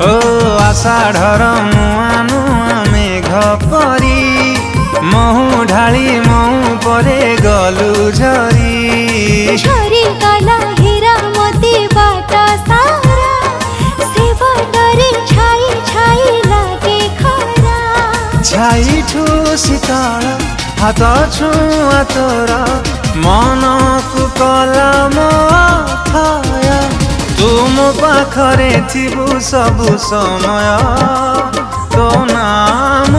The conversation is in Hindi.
ओ आषाढ़र नुआ नुआ मेघ परी महु ढाली महु परे गलु झरी झरी गला हीरा मोती बाट सारा से बटरे छाई छाई लागे खरा छाई ठू शीतल हाथ छुआ तोर मन को कला मोथाय तुम पाखरे थिबु सबु समय तो नाम